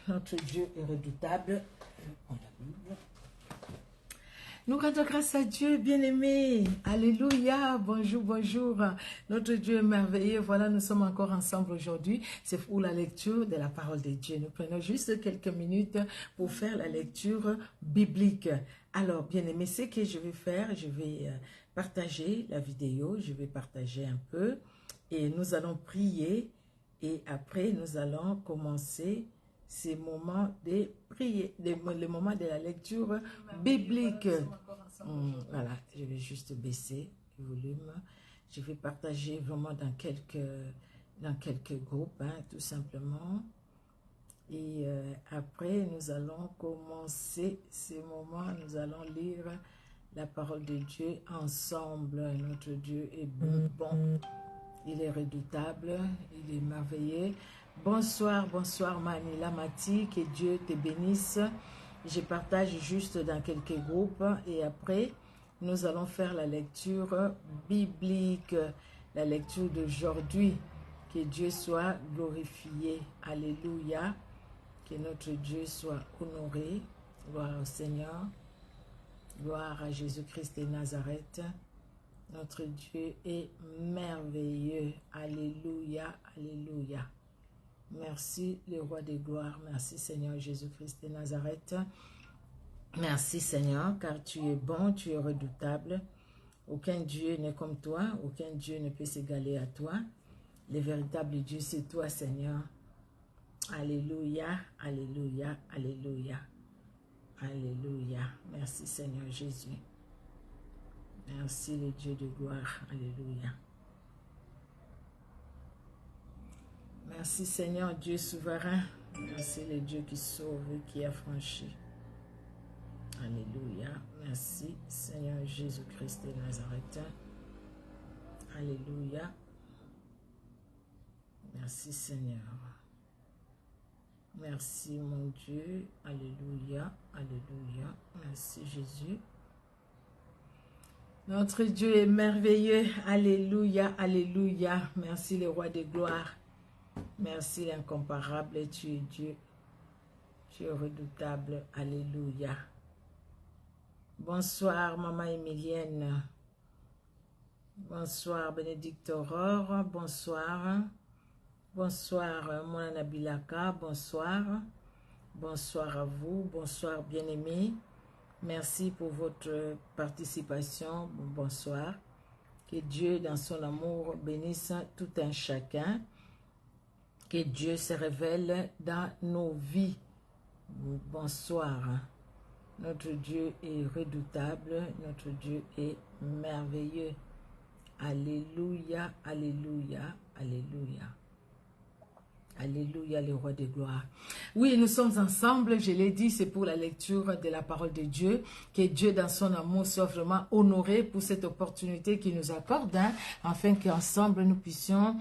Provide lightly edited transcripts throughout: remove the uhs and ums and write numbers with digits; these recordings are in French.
Notre Dieu est redoutable. Nous rendons grâce à Dieu, bien-aimé. Alléluia. Bonjour, bonjour. Notre Dieu est merveilleux. Voilà, nous sommes encore ensemble aujourd'hui. C'est pour la lecture de la parole de Dieu. Nous prenons juste quelques minutes pour faire la lecture biblique. Alors, bien-aimé, ce que je vais faire, je vais partager la vidéo. Je vais partager un peu. Et nous allons prier. Et après, nous allons commencer ces moments de prière, le moment de la lecture biblique. Voilà, je vais juste baisser le volume. Je vais partager vraiment dans quelques groupes, hein, tout simplement. Et après, nous allons commencer ces moments. Nous allons lire la parole de Dieu ensemble. Notre Dieu est bon. Il est redoutable, il est merveilleux. Bonsoir, bonsoir Manila Mati, que Dieu te bénisse. Je partage juste dans quelques groupes et après, nous allons faire la lecture biblique, la lecture d'aujourd'hui. Que Dieu soit glorifié. Alléluia. Que notre Dieu soit honoré. Gloire au Seigneur. Gloire à Jésus-Christ de Nazareth. Notre Dieu est merveilleux. Alléluia, alléluia. Merci, le roi des gloires. Merci, Seigneur Jésus-Christ de Nazareth. Merci, Seigneur, car tu es bon, tu es redoutable. Aucun Dieu n'est comme toi. Aucun Dieu ne peut s'égaler à toi. Le véritable Dieu, c'est toi, Seigneur. Alléluia, alléluia, alléluia. Alléluia. Merci, Seigneur Jésus. Merci le Dieu de gloire. Alléluia. Merci Seigneur Dieu souverain. Merci le Dieu qui sauve, qui affranchit. Alléluia. Merci Seigneur Jésus-Christ de Nazareth. Alléluia. Merci Seigneur. Merci mon Dieu. Alléluia. Alléluia. Merci Jésus. Notre Dieu est merveilleux. Alléluia, alléluia. Merci le roi de gloire. Merci l'incomparable. Tu es Dieu. Tu es redoutable. Alléluia. Bonsoir, maman Emilienne. Bonsoir, Bénédicte Aurore. Bonsoir. Bonsoir, mon Anabilaka. Bonsoir. Bonsoir à vous. Bonsoir, bien-aimés. Merci pour votre participation. Bonsoir. Que Dieu, dans son amour, bénisse tout un chacun. Que Dieu se révèle dans nos vies. Bonsoir. Notre Dieu est redoutable. Notre Dieu est merveilleux. Alléluia, alléluia, alléluia. Alléluia, le roi de gloire. Oui, nous sommes ensemble, je l'ai dit, c'est pour la lecture de la parole de Dieu. Que Dieu, dans son amour, soit vraiment honoré pour cette opportunité qu'il nous accorde, hein, afin qu'ensemble nous puissions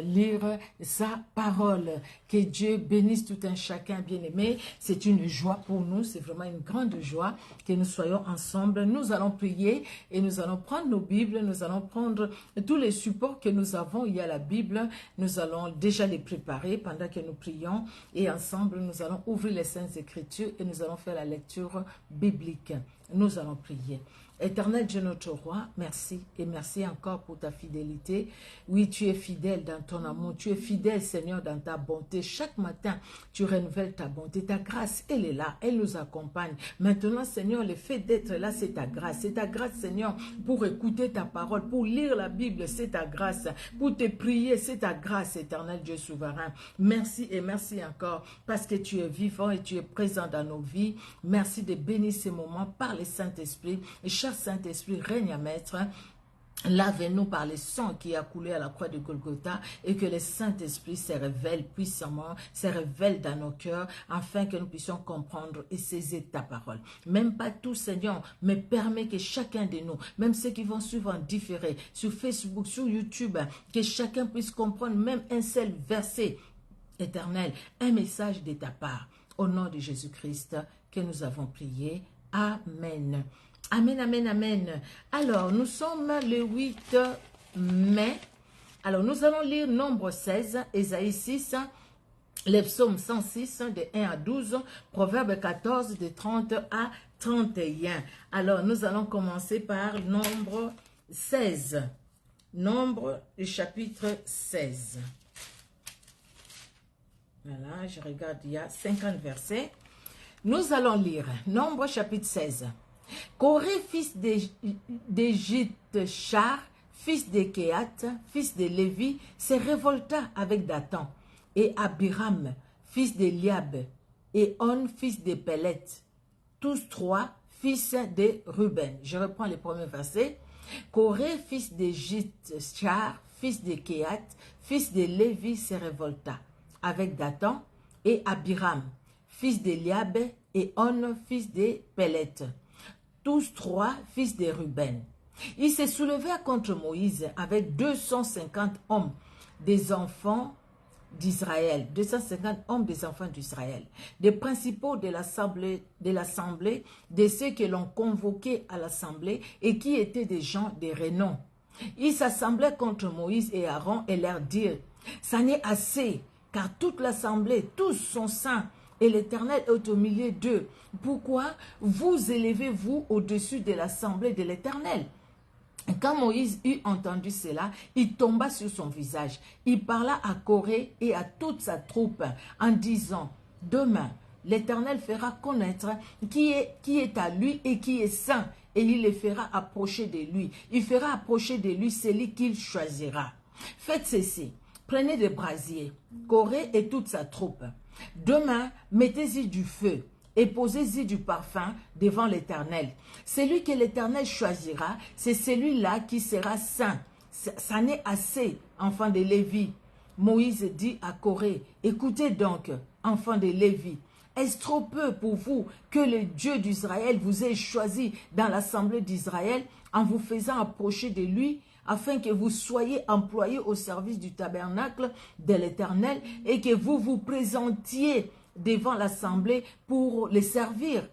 lire sa parole. Que Dieu bénisse tout un chacun bien-aimé. C'est une joie pour nous, c'est vraiment une grande joie que nous soyons ensemble. Nous allons prier et nous allons prendre nos Bibles, nous allons prendre tous les supports que nous avons. Il y a la Bible, nous allons déjà les préparer pendant que nous prions et ensemble nous allons ouvrir les Saintes Écritures et nous allons faire la lecture biblique. Nous allons prier. Éternel Dieu notre roi, merci et merci encore pour ta fidélité. Oui, tu es fidèle dans ton amour, tu es fidèle Seigneur dans ta bonté. Chaque matin, tu renouvelles ta bonté, ta grâce, elle est là, elle nous accompagne. Maintenant Seigneur, le fait d'être là, c'est ta grâce. C'est ta grâce Seigneur pour écouter ta parole, pour lire la Bible, c'est ta grâce. Pour te prier, c'est ta grâce, éternel Dieu souverain. Merci et merci encore parce que tu es vivant et tu es présent dans nos vies. Merci de bénir ces moments par le Saint-Esprit. Et cher Saint-Esprit, règne à maître. Lave-nous par le sang qui a coulé à la croix de Golgotha et que le Saint-Esprit se révèle puissamment, se révèle dans nos cœurs afin que nous puissions comprendre et saisir ta parole. Même pas tout, Seigneur, mais permets que chacun de nous, même ceux qui vont suivre en différé, sur Facebook, sur YouTube, que chacun puisse comprendre même un seul verset éternel, un message de ta part. Au nom de Jésus-Christ que nous avons prié. Amen. Amen, amen, amen. Alors, nous sommes le 8 mai. Alors, nous allons lire Nombre 16, Ésaïe 6, les psaumes 106, de 1 à 12, Proverbe 14, de 30 à 31. Alors, nous allons commencer par Nombre 16. Nombre, chapitre 16. Voilà, je regarde, il y a 50 versets. Nous allons lire Nombre, chapitre 16. Corée, fils d'Égypte-Char, fils de Kéat, fils de Lévi, se révolta avec Dathan, et Abiram, fils d'Eliab, et On, fils de Pélet, tous trois fils de Ruben. Je reprends les premiers versets. Corée, fils d'Égypte-Char, fils de Kéat, fils de Lévi, se révolta avec Dathan, et Abiram, fils d'Eliab, et On, fils de Pélet, tous trois fils de Ruben. Ils se soulevèrent contre Moïse avec 250 hommes des enfants d'Israël, 250 hommes des enfants d'Israël, des principaux de l'assemblée, de ceux que l'on convoquait à l'assemblée et qui étaient des gens de renom. Ils s'assemblaient contre Moïse et Aaron et leur dirent, ça n'est assez, car toute l'assemblée, tous sont saints, et l'Éternel est au milieu d'eux. Pourquoi vous élevez-vous au-dessus de l'assemblée de l'Éternel? Quand Moïse eut entendu cela, il tomba sur son visage. Il parla à Corée et à toute sa troupe en disant, demain, l'Éternel fera connaître qui est à lui et qui est saint, et il les fera approcher de lui. Il fera approcher de lui celui qu'il choisira. Faites ceci, prenez des brasiers, Corée et toute sa troupe. Demain, mettez-y du feu et posez-y du parfum devant l'Éternel. Celui que l'Éternel choisira, c'est celui-là qui sera saint. Ça n'est assez, enfants de Lévi. Moïse dit à Corée, écoutez donc, enfants de Lévi, est-ce trop peu pour vous que le Dieu d'Israël vous ait choisi dans l'assemblée d'Israël en vous faisant approcher de lui, afin que vous soyez employés au service du tabernacle de l'Éternel et que vous vous présentiez devant l'assemblée pour les servir.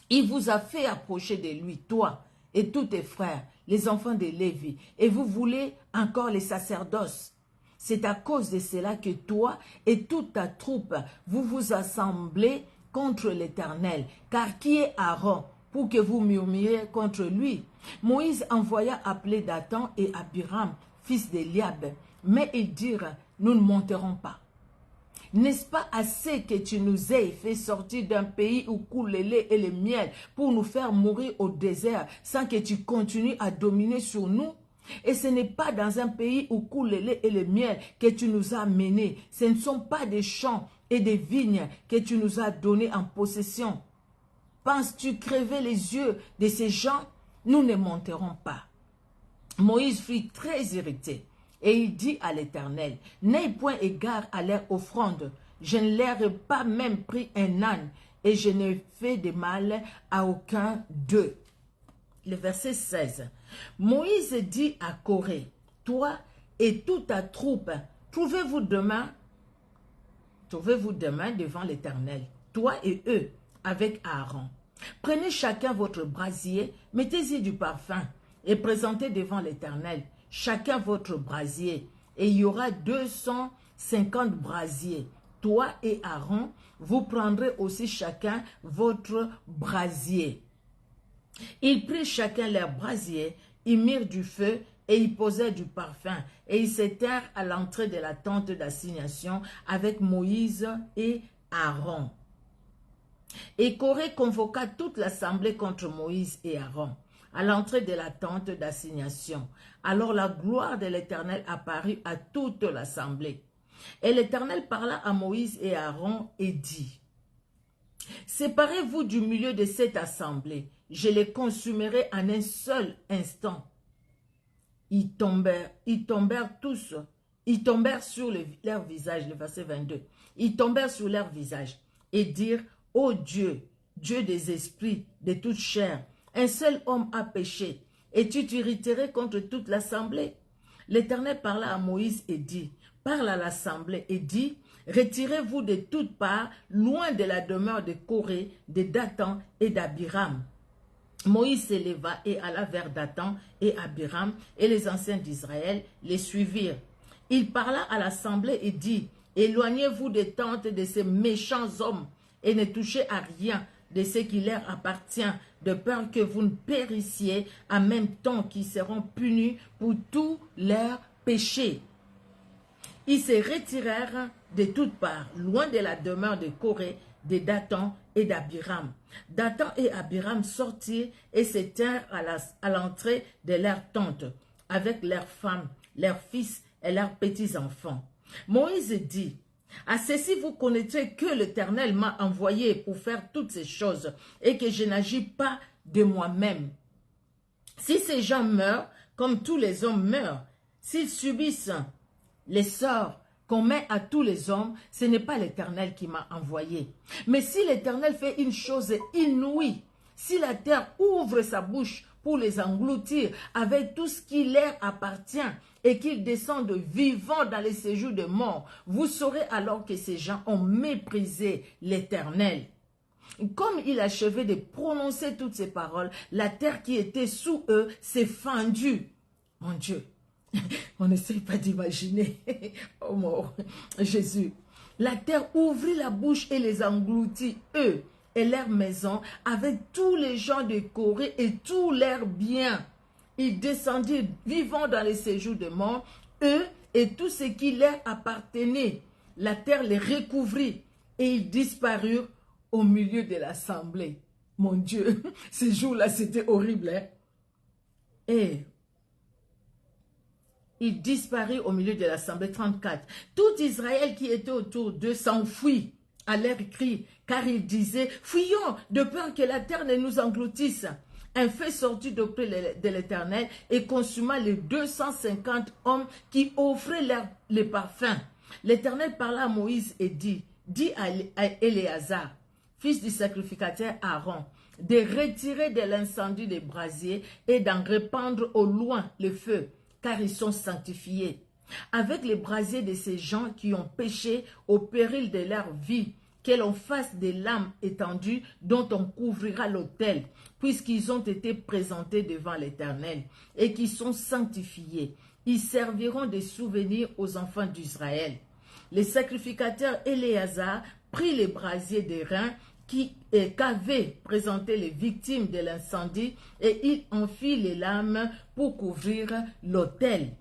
Il vous a fait approcher de lui, toi et tous tes frères, les enfants de Lévi, et vous voulez encore les sacerdoces. C'est à cause de cela que toi et toute ta troupe, vous vous assemblez contre l'Éternel. Car qui est Aaron pour que vous murmuriez contre lui? Moïse envoya appeler Dathan et Abiram, fils d'Eliab, mais ils dirent, nous ne monterons pas. N'est-ce pas assez que tu nous aies fait sortir d'un pays où coule le lait et le miel pour nous faire mourir au désert sans que tu continues à dominer sur nous? Et ce n'est pas dans un pays où coule le lait et le miel que tu nous as menés. Ce ne sont pas des champs et des vignes que tu nous as donnés en possession. Penses-tu crever les yeux de ces gens? Nous ne monterons pas. Moïse fut très irrité. Et il dit à l'Éternel, n'aie point égard à leur offrande, je ne leur ai pas même pris un âne, et je n'ai fait de mal à aucun d'eux. Le verset 16. Moïse dit à Corée, toi et toute ta troupe, trouvez-vous demain devant l'Éternel, toi et eux, avec Aaron. Prenez chacun votre brasier, mettez-y du parfum, et présentez devant l'Éternel chacun votre brasier, et il y aura 250 brasiers. Toi et Aaron, vous prendrez aussi chacun votre brasier. Ils prirent chacun leur brasier, ils mirent du feu et ils posèrent du parfum, et ils s'étèrent à l'entrée de la tente d'assignation avec Moïse et Aaron. Et Corée convoqua toute l'assemblée contre Moïse et Aaron à l'entrée de la tente d'assignation. Alors la gloire de l'Éternel apparut à toute l'assemblée. Et l'Éternel parla à Moïse et à Aaron et dit, « Séparez-vous du milieu de cette assemblée, je les consumerai en un seul instant. » Ils tombèrent sur leur visage, le verset 22. Ils tombèrent sur leur visage et dirent, « Ô Dieu, Dieu des esprits, de toute chair, un seul homme a péché, et tu t'irriterais contre toute l'assemblée. » L'Éternel parla à Moïse et dit, « Parle à l'assemblée et dit, retirez-vous de toutes parts, loin de la demeure de Corée, de Dathan et d'Abiram. » Moïse s'éleva et alla vers Dathan et Abiram, et les anciens d'Israël les suivirent. Il parla à l'assemblée et dit, Éloignez-vous des tentes de ces méchants hommes et ne touchez à rien de ce qui leur appartient, de peur que vous ne périssiez en même temps qu'ils seront punis pour tous leurs péchés. Ils se retirèrent de toutes parts, loin de la demeure de Coré, de Dathan et d'Abiram. Dathan et Abiram sortirent et se tinrent à l'entrée de leur tente, avec leurs femmes, leurs fils et leurs petits-enfants. Moïse dit, « À ceci vous connaîtrez que l'Éternel m'a envoyé pour faire toutes ces choses et que je n'agis pas de moi-même. Si ces gens meurent, comme tous les hommes meurent, s'ils subissent les sorts qu'on met à tous les hommes, ce n'est pas l'Éternel qui m'a envoyé. Mais si l'Éternel fait une chose inouïe, si la terre ouvre sa bouche pour les engloutir avec tout ce qui leur appartient et qu'ils descendent vivants dans les séjours de mort, vous saurez alors que ces gens ont méprisé l'Éternel. » Comme il achevait de prononcer toutes ces paroles, la terre qui était sous eux s'est fendue. Mon Dieu, on n'essaie pas d'imaginer. Oh mon Jésus. La terre ouvrit la bouche et les engloutit, eux et leurs maisons, avec tous les gens de Corée et tous leurs biens. Ils descendirent vivants dans les séjours de mort, eux et tout ce qui leur appartenait. La terre les recouvrit et ils disparurent au milieu de l'assemblée. Mon Dieu, ces jours-là, c'était horrible. Hein? Et il disparut au milieu de l'assemblée. 34. Tout Israël qui était autour d'eux s'enfuit à leur cri, car ils disaient, fuyons de peur que la terre ne nous engloutisse. Un feu sortit d'auprès de l'Éternel et consuma les 250 hommes qui offraient les parfums. L'Éternel parla à Moïse et dit, dis à Éléazar, fils du sacrificateur Aaron, de retirer de l'incendie des brasiers et d'en répandre au loin le feu, car ils sont sanctifiés. Avec les brasiers de ces gens qui ont péché au péril de leur vie, que l'on fasse des lames étendues dont on couvrira l'autel, puisqu'ils ont été présentés devant l'Éternel et qui sont sanctifiés. Ils serviront de souvenirs aux enfants d'Israël. Les sacrificateurs Éléazar prit les brasiers d'airain qu'avaient présenté les victimes de l'incendie et il en fit les lames pour couvrir l'autel.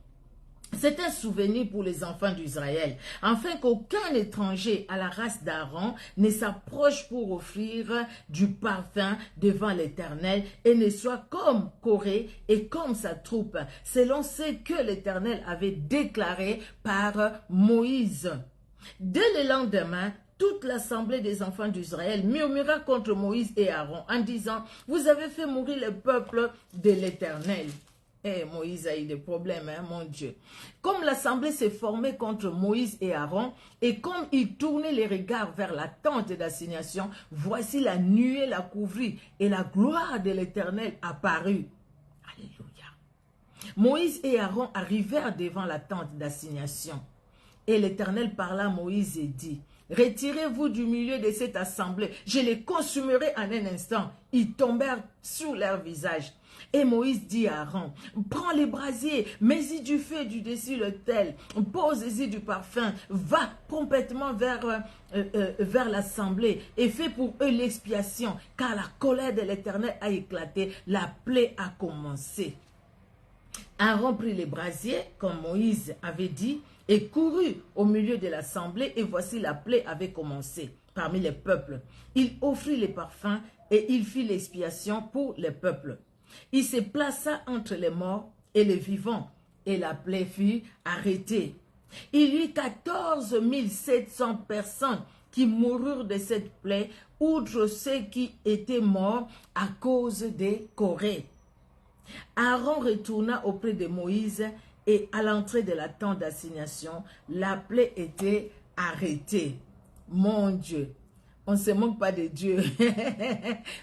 C'est un souvenir pour les enfants d'Israël, afin qu'aucun étranger à la race d'Aaron ne s'approche pour offrir du parfum devant l'Éternel et ne soit comme Corée et comme sa troupe, selon ce que l'Éternel avait déclaré par Moïse. Dès le lendemain, toute l'assemblée des enfants d'Israël murmura contre Moïse et Aaron en disant, « Vous avez fait mourir le peuple de l'Éternel. » Eh, Moïse a eu des problèmes, hein, mon Dieu. Comme l'assemblée s'est formée contre Moïse et Aaron, et comme ils tournaient les regards vers la tente d'assignation, voici la nuée la couvrit, et la gloire de l'Éternel apparut. Alléluia. Moïse et Aaron arrivèrent devant la tente d'assignation. Et l'Éternel parla à Moïse et dit, « Retirez-vous du milieu de cette assemblée, je les consumerai en un instant. » Ils tombèrent sur leur visage. Et Moïse dit à Aaron, « Prends les brasiers, mets-y du feu du-dessus l'autel, pose-y du parfum, va complètement vers l'assemblée et fais pour eux l'expiation, car la colère de l'Éternel a éclaté, la plaie a commencé. » Aaron prit les brasiers, comme Moïse avait dit, et courut au milieu de l'assemblée, et voici la plaie avait commencé parmi les peuples. Il offrit les parfums et il fit l'expiation pour les peuples. Il se plaça entre les morts et les vivants, et la plaie fut arrêtée. Il y eut 14 700 personnes qui moururent de cette plaie, outre ceux qui étaient morts à cause des Corée. Aaron retourna auprès de Moïse, et à l'entrée de la tente d'assignation, la plaie était arrêtée. Mon Dieu, on ne se moque pas de Dieu.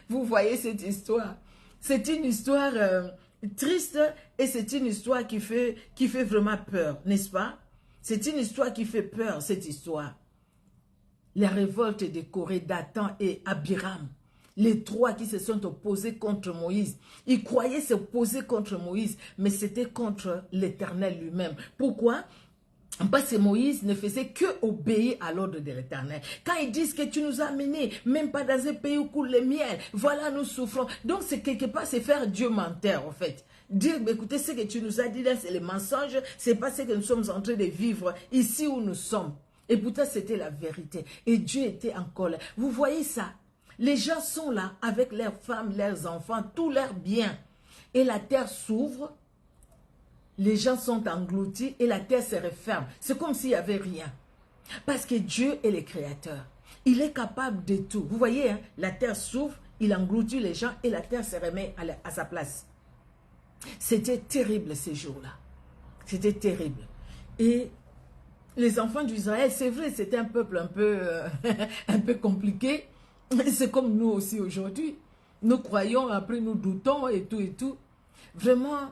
Vous voyez cette histoire. C'est une histoire triste et c'est une histoire qui fait vraiment peur, n'est-ce pas? C'est une histoire qui fait peur, cette histoire. La révolte de Corée, Dathan et Abiram. Les trois qui se sont opposés contre Moïse. Ils croyaient s'opposer contre Moïse, mais c'était contre l'Éternel lui-même. Pourquoi? Parce que Moïse ne faisait que obéir à l'ordre de l'Éternel. Quand ils disent que tu nous as amenés, même pas dans un pays où coule le miel, voilà, nous souffrons. Donc, c'est quelque part, c'est faire Dieu menteur, en fait. Dire, écoutez, ce que tu nous as dit là, c'est les mensonges, c'est pas ce que nous sommes en train de vivre ici où nous sommes. Et pourtant, c'était la vérité. Et Dieu était en colère. Vous voyez ça? Les gens sont là avec leurs femmes, leurs enfants, tous leurs biens. Et la terre s'ouvre. Les gens sont engloutis et la terre se referme. C'est comme s'il n'y avait rien. Parce que Dieu est le créateur. Il est capable de tout. Vous voyez, hein, la terre s'ouvre, il engloutit les gens et la terre se remet à sa place. C'était terrible ces jours-là. C'était terrible. Et les enfants d'Israël, c'est vrai, c'était un peuple un peu compliqué. C'est comme nous aussi aujourd'hui. Nous croyons, après nous doutons et tout et tout. Vraiment,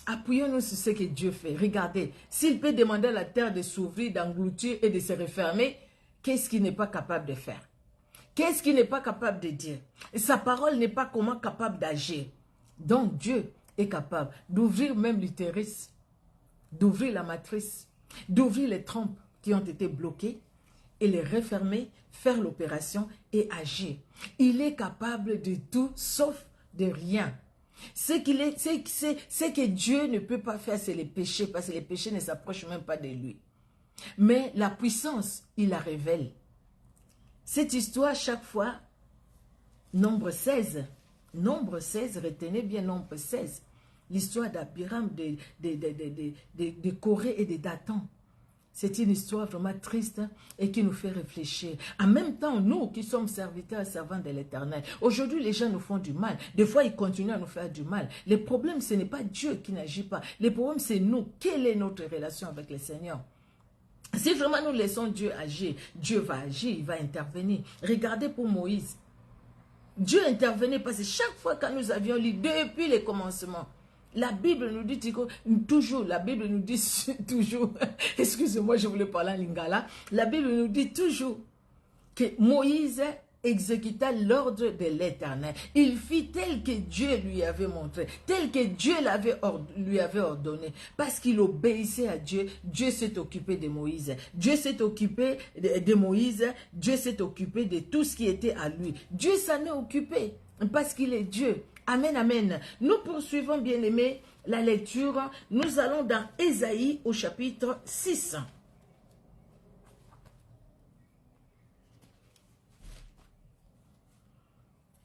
appuyons-nous sur ce que Dieu fait. Regardez, s'il peut demander à la terre de s'ouvrir, d'engloutir et de se refermer, qu'est-ce qu'il n'est pas capable de faire? Qu'est-ce qu'il n'est pas capable de dire? Sa parole n'est pas comment capable d'agir. Donc Dieu est capable d'ouvrir même l'utérus, d'ouvrir la matrice, d'ouvrir les trompes qui ont été bloquées et les refermer, faire l'opération et agir. Il est capable de tout sauf de rien. Ce que Dieu ne peut pas faire, c'est les péchés, parce que les péchés ne s'approchent même pas de lui. Mais la puissance, il la révèle. Cette histoire, chaque fois, nombre 16, retenez bien nombre 16, l'histoire d'Abiram, de Corée et de Dathan. C'est une histoire vraiment triste et qui nous fait réfléchir. En même temps, nous qui sommes serviteurs et servants de l'Éternel, aujourd'hui les gens nous font du mal. Des fois, ils continuent à nous faire du mal. Le problème, ce n'est pas Dieu qui n'agit pas. Le problème, c'est nous. Quelle est notre relation avec le Seigneur? Si vraiment nous laissons Dieu agir, Dieu va agir, il va intervenir. Regardez pour Moïse. Dieu intervenait parce que chaque fois que nous avions lu depuis le commencement, la Bible nous dit toujours, excusez-moi, je voulais parler en lingala, la Bible nous dit toujours que Moïse exécuta l'ordre de l'Éternel. Il fit tel que Dieu lui avait montré, tel que Dieu lui avait ordonné. Parce qu'il obéissait à Dieu, Dieu s'est occupé de Moïse. Dieu s'est occupé de Moïse, Dieu s'est occupé de tout ce qui était à lui. Dieu s'en est occupé parce qu'il est Dieu. Amen, amen. Nous poursuivons, bien-aimés, la lecture. Nous allons dans Ésaïe au chapitre 6.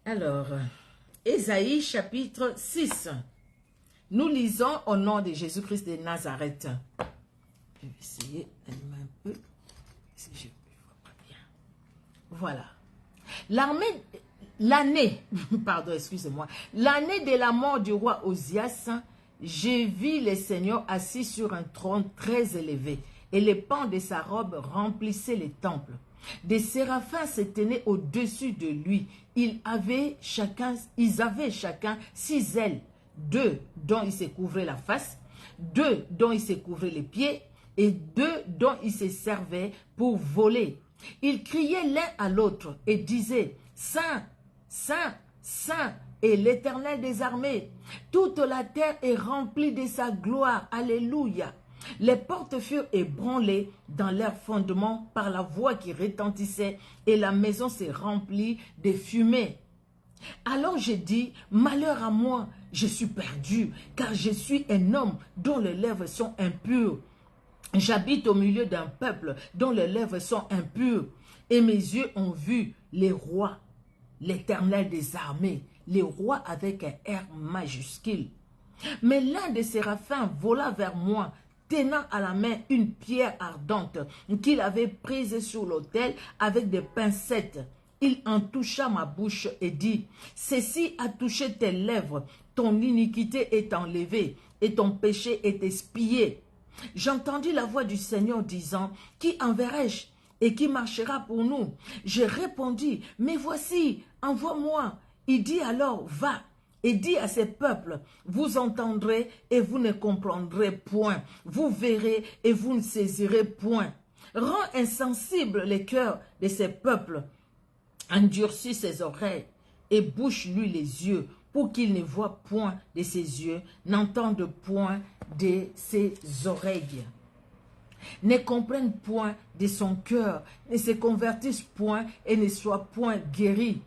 Alors, Ésaïe chapitre 6. Nous lisons au nom de Jésus-Christ de Nazareth. Je vais essayer d'allumer un peu. Si je ne vois pas bien. Voilà. L'année, pardon, excusez-moi, l'année de la mort du roi Osias, j'ai vu le Seigneur assis sur un trône très élevé, et les pans de sa robe remplissaient les temples. Des séraphins se tenaient au-dessus de lui. Ils avaient chacun 6 ailes, 2 dont ils se couvraient la face, 2 dont ils se couvraient les pieds, et 2 dont ils se servaient pour voler. Ils criaient l'un à l'autre et disaient « Saint, Saint, Saint est l'Éternel des armées. Toute la terre est remplie de sa gloire. Alléluia. » Les portes furent ébranlées dans leurs fondements par la voix qui retentissait et la maison s'est remplie de fumée. Alors j'ai dit, malheur à moi, je suis perdu, car je suis un homme dont les lèvres sont impures. J'habite au milieu d'un peuple dont les lèvres sont impures, et mes yeux ont vu les rois, l'Éternel des armées, les rois avec un R majuscule. Mais l'un des séraphins vola vers moi, tenant à la main une pierre ardente qu'il avait prise sur l'autel avec des pincettes. Il en toucha ma bouche et dit, « Ceci a touché tes lèvres, ton iniquité est enlevée et ton péché est expié. » J'entendis la voix du Seigneur disant, « Qui enverrai-je et qui marchera pour nous ?» J'ai répondu, « Mais voici, envoie-moi. » Il dit alors, « Va. » Et dit à ces peuples, vous entendrez et vous ne comprendrez point. Vous verrez et vous ne saisirez point. Rends insensible les cœurs de ces peuples. Endurcis ses oreilles et bouche-lui les yeux pour qu'il ne voie point de ses yeux, n'entende point de ses oreilles. ne comprennent point de son cœur, ne se convertissent point et ne soient point guéris.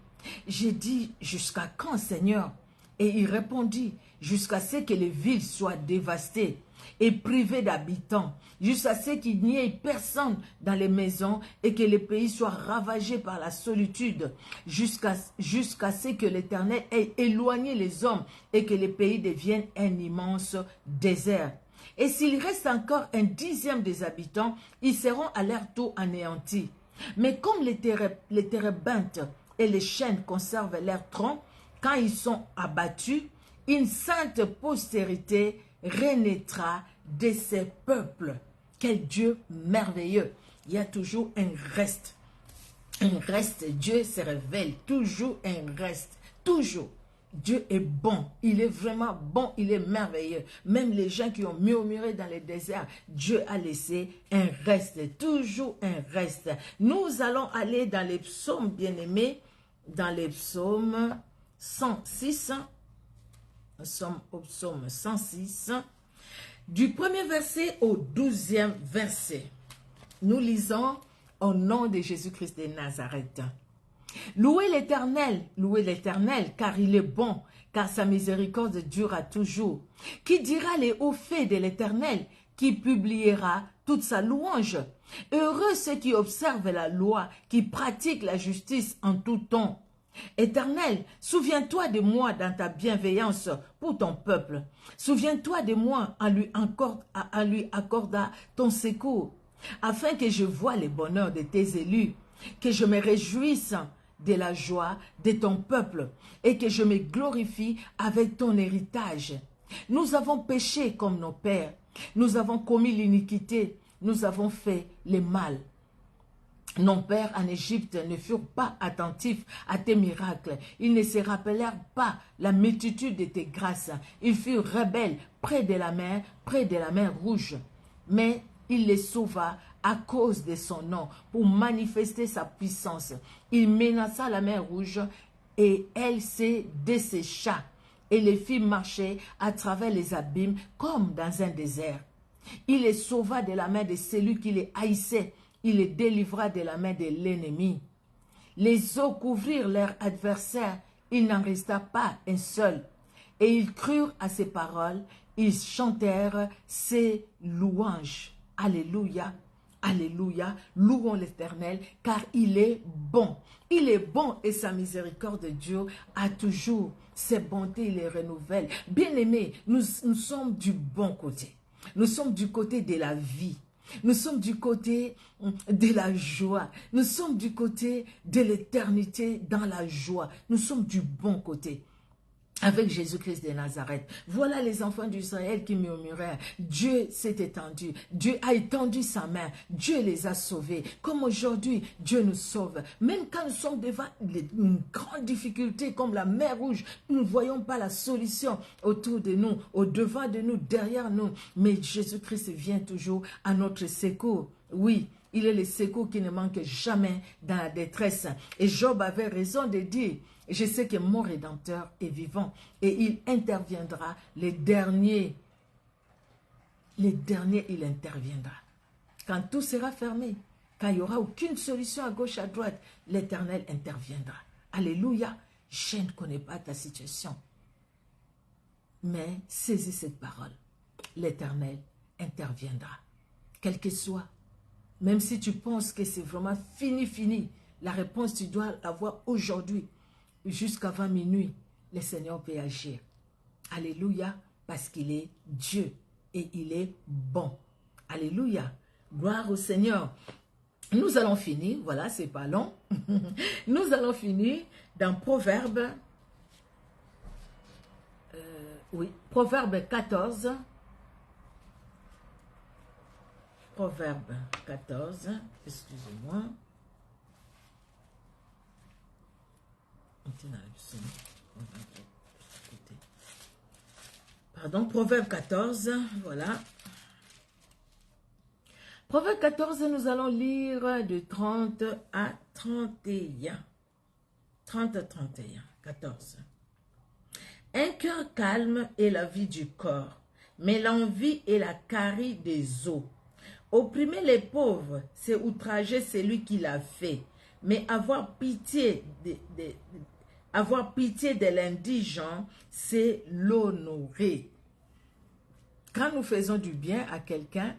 J'ai dit, jusqu'à quand, Seigneur? Et il répondit, jusqu'à ce que les villes soient dévastées et privées d'habitants, jusqu'à ce qu'il n'y ait personne dans les maisons et que les pays soient ravagés par la solitude, jusqu'à ce que l'Éternel ait éloigné les hommes et que les pays deviennent un immense désert. Et s'il reste encore un dixième des habitants, ils seront à leur tour anéantis. Mais comme les térébintes et les chênes conservent leur tronc, quand ils sont abattus, une sainte postérité renaîtra de ces peuples. Quel Dieu merveilleux! Il y a toujours un reste. Un reste, Dieu se révèle. Toujours un reste. Toujours. Dieu est bon, il est vraiment bon, il est merveilleux. Même les gens qui ont murmuré dans les déserts, Dieu a laissé un reste, toujours un reste. Nous allons aller dans les psaumes bien-aimés, dans les psaumes 106, nous sommes au psaume 106, du premier verset au 12e verset. Nous lisons au nom de Jésus-Christ de Nazareth. Louez l'Éternel, car il est bon, car sa miséricorde durera toujours. Qui dira les hauts faits de l'Éternel, qui publiera toute sa louange? Heureux ceux qui observent la loi, qui pratiquent la justice en tout temps. Éternel, souviens-toi de moi dans ta bienveillance pour ton peuple. Souviens-toi de moi en lui accordant ton secours, afin que je voie les bonheurs de tes élus, que je me réjouisse de la joie de ton peuple et que je me glorifie avec ton héritage. Nous avons péché comme nos pères, nous avons commis l'iniquité, nous avons fait le mal. Nos pères en Égypte ne furent pas attentifs à tes miracles. Ils ne se rappelèrent pas la multitude de tes grâces. Ils furent rebelles près de la mer Rouge. Mais il les sauva à cause de son nom, pour manifester sa puissance. Il menaça la mer Rouge et elle se dessécha et les fit marcher à travers les abîmes comme dans un désert. Il les sauva de la main de celui qui les haïssait. Il les délivra de la main de l'ennemi. Les eaux couvrirent leurs adversaires. Il n'en resta pas un seul. Et ils crurent à ses paroles. Ils chantèrent ses louanges. Alléluia. Alléluia, louons l'Éternel, car il est bon. Il est bon et sa miséricorde de Dieu a toujours. Ses bontés, il les renouvelle. Bien-aimés, nous sommes du bon côté. Nous sommes du côté de la vie. Nous sommes du côté de la joie. Nous sommes du côté de l'éternité dans la joie. Nous sommes du bon côté. Avec Jésus-Christ de Nazareth. Voilà les enfants d'Israël qui murmuraient. Dieu s'est étendu. Dieu a étendu sa main. Dieu les a sauvés. Comme aujourd'hui, Dieu nous sauve. Même quand nous sommes devant une grande difficulté comme la mer Rouge, nous ne voyons pas la solution autour de nous, au-devant de nous, derrière nous. Mais Jésus-Christ vient toujours à notre secours. Oui, il est le secours qui ne manque jamais dans la détresse. Et Job avait raison de dire, je sais que mon Rédempteur est vivant et il interviendra, les derniers, il interviendra. Quand tout sera fermé, quand il n'y aura aucune solution à gauche, à droite, l'Éternel interviendra. Alléluia, je ne connais pas ta situation, mais saisis cette parole. L'Éternel interviendra, quel que soit. Même si tu penses que c'est vraiment fini, la réponse tu dois l'avoir aujourd'hui. Jusqu'avant minuit, le Seigneur peut agir. Alléluia, parce qu'il est Dieu et il est bon. Alléluia, gloire au Seigneur. Nous allons finir, voilà, c'est pas long. Nous allons finir dans Proverbe, Proverbe 14. Proverbe 14, excusez-moi. Pardon, Proverbe 14, voilà. Proverbe 14, nous allons lire de 30 à 31. 30 à 31, 14. Un cœur calme est la vie du corps, mais l'envie est la carie des os. Opprimer les pauvres, c'est outrager celui qui l'a fait. Mais avoir pitié de l'indigent, c'est l'honorer. Quand nous faisons du bien à quelqu'un,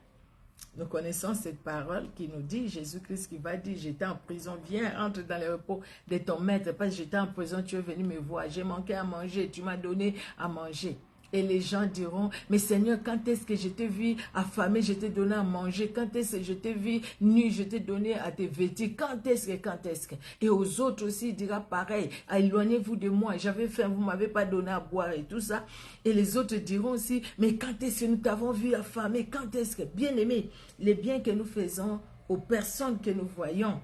nous connaissons cette parole qui nous dit, Jésus-Christ qui va dire, j'étais en prison, viens, entre dans le repos de ton maître, parce que j'étais en prison, tu es venu me voir, j'ai manqué à manger, tu m'as donné à manger. Et les gens diront, mais Seigneur, quand est-ce que je t'ai vu affamé, je t'ai donné à manger? Quand est-ce que je t'ai vu nu, je t'ai donné à te vêtir? Quand est-ce que? Et aux autres aussi, il dira pareil, éloignez-vous de moi, j'avais faim, vous ne m'avez pas donné à boire et tout ça. Et les autres diront aussi, mais quand est-ce que nous t'avons vu affamé? Quand est-ce que? Bien aimé, les biens que nous faisons aux personnes que nous voyons,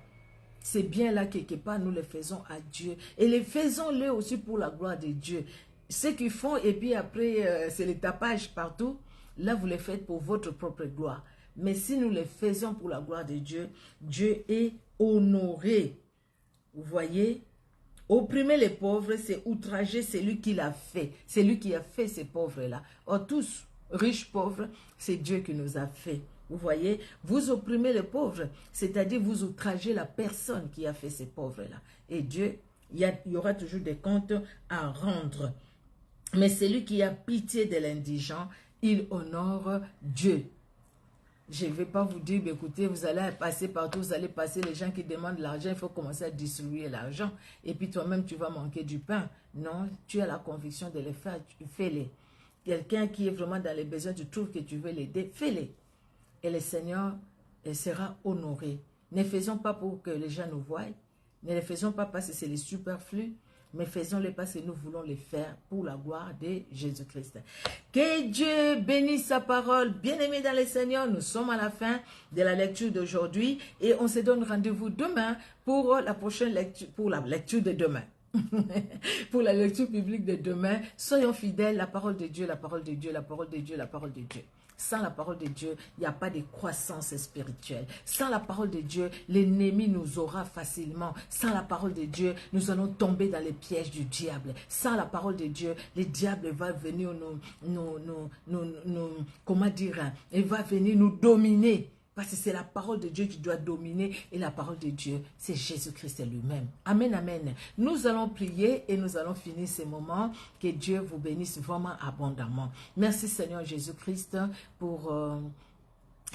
ces biens-là, quelque part, nous les faisons à Dieu. Et les faisons-les aussi pour la gloire de Dieu. Ceux qui font, et puis après, c'est le tapage partout, là, vous les faites pour votre propre gloire. Mais si nous les faisons pour la gloire de Dieu, Dieu est honoré. Vous voyez? Opprimer les pauvres, c'est outrager celui qui l'a fait. C'est lui qui a fait ces pauvres-là. Or, tous, riches, pauvres, c'est Dieu qui nous a fait. Vous voyez, vous opprimez les pauvres, c'est-à-dire vous outragez la personne qui a fait ces pauvres-là. Et Dieu, il y aura toujours des comptes à rendre. Mais celui qui a pitié de l'indigent, il honore Dieu. Je ne vais pas vous dire, écoutez, vous allez passer partout, vous allez passer les gens qui demandent l'argent, il faut commencer à distribuer l'argent. Et puis toi-même, tu vas manquer du pain. Non, tu as la conviction de les faire, fais-les. Quelqu'un qui est vraiment dans les besoins, tu trouves que tu veux l'aider, fais-les. Et le Seigneur sera honoré. Ne faisons pas pour que les gens nous voient. Ne les faisons pas parce que c'est les superflus. Mais faisons-les parce que nous voulons les faire pour la gloire de Jésus-Christ. Que Dieu bénisse sa parole. Bien-aimés dans le Seigneur, nous sommes à la fin de la lecture d'aujourd'hui. Et on se donne rendez-vous demain pour la prochaine lecture, pour la lecture de demain. Pour la lecture biblique de demain. Soyons fidèles, la parole de Dieu, la parole de Dieu, la parole de Dieu, la parole de Dieu. Sans la parole de Dieu, il n'y a pas de croissance spirituelle. Sans la parole de Dieu, l'ennemi nous aura facilement. Sans la parole de Dieu, nous allons tomber dans les pièges du diable. Sans la parole de Dieu, le diable va venir comment dire, il va venir nous dominer. Parce que c'est la parole de Dieu qui doit dominer et la parole de Dieu, c'est Jésus-Christ lui-même. Amen, amen. Nous allons prier et nous allons finir ce moment. Que Dieu vous bénisse vraiment abondamment. Merci Seigneur Jésus-Christ pour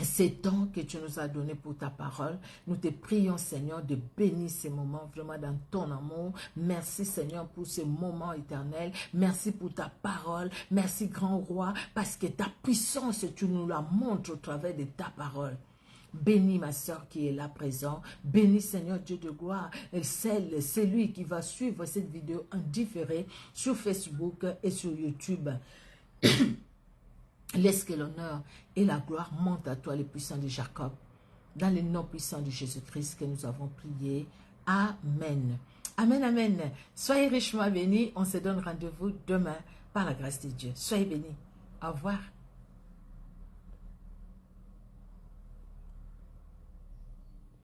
ces temps que tu nous as donné pour ta parole. Nous te prions Seigneur de bénir ces moments vraiment dans ton amour. Merci Seigneur pour ce moment éternel. Merci pour ta parole. Merci grand roi parce que ta puissance tu nous la montres au travers de ta parole. Bénis ma soeur qui est là présent. Bénis Seigneur Dieu de gloire. C'est lui qui va suivre cette vidéo en différé sur Facebook et sur YouTube. Laisse que l'honneur et la gloire montent à toi, les puissants de Jacob. Dans le nom puissant de Jésus-Christ que nous avons prié. Amen. Amen, amen. Soyez richement bénis. On se donne rendez-vous demain par la grâce de Dieu. Soyez bénis. Au revoir.